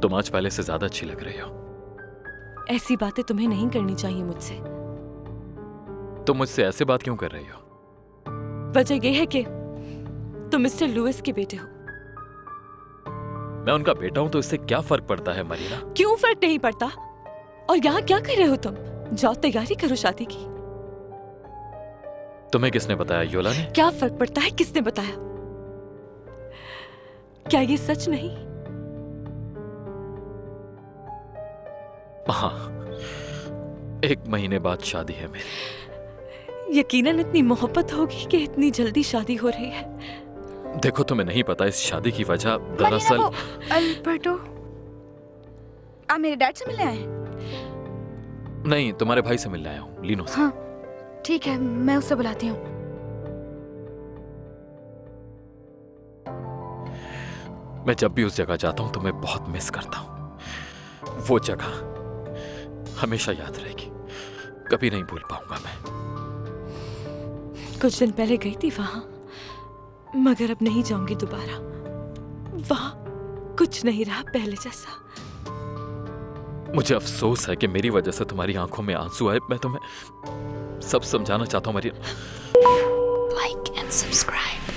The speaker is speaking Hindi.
तुम आज पहले से ज्यादा अच्छी लग रही हो। ऐसी बातें तुम्हें नहीं करनी चाहिए मुझसे। तुम मुझसे ऐसे बात क्यों कर रही हो? वजह यह है कि तुम मिस्टर लुइस के बेटे हो। मैं उनका बेटा हूं तो इससे क्या फर्क पड़ता है मरीना? क्यों फर्क नहीं पड़ता? और यहाँ क्या कर रहे हो तुम? जाओ तैयारी करो शादी की। तुम्हें किसने बताया? योला ने? क्या फर्क पड़ता है किसने बताया? क्या ये सच नहीं? हाँ, 1 महीने बाद शादी है मेरी। यकीनन इतनी मोहब्बत होगी कि इतनी जल्दी शादी हो रही है। देखो, तुम्हें नहीं पता इस शादी की वजह दरअसल। अल्बर्टो, आप मेरे डैड से मिलने आए हैं? नहीं, तुम्हारे भाई से मिलने आया हूँ, लीनो से। हाँ ठीक है, मैं उससे बुलाती हूँ। मैं जब भी उस जगह जाता हूँ तुम्हें बहुत मिस करता हूँ। वो जगह हमेशा याद रहेगी, कभी नहीं भूल पाऊंगा मैं। कुछ दिन पहले गई थी वहां, मगर अब नहीं जाऊंगी दोबारा। वहां कुछ नहीं रहा पहले जैसा। मुझे अफसोस है कि मेरी वजह से तुम्हारी आंखों में आंसू आए। मैं तुम्हें सब समझाना चाहता हूँ मरियम। Like and subscribe.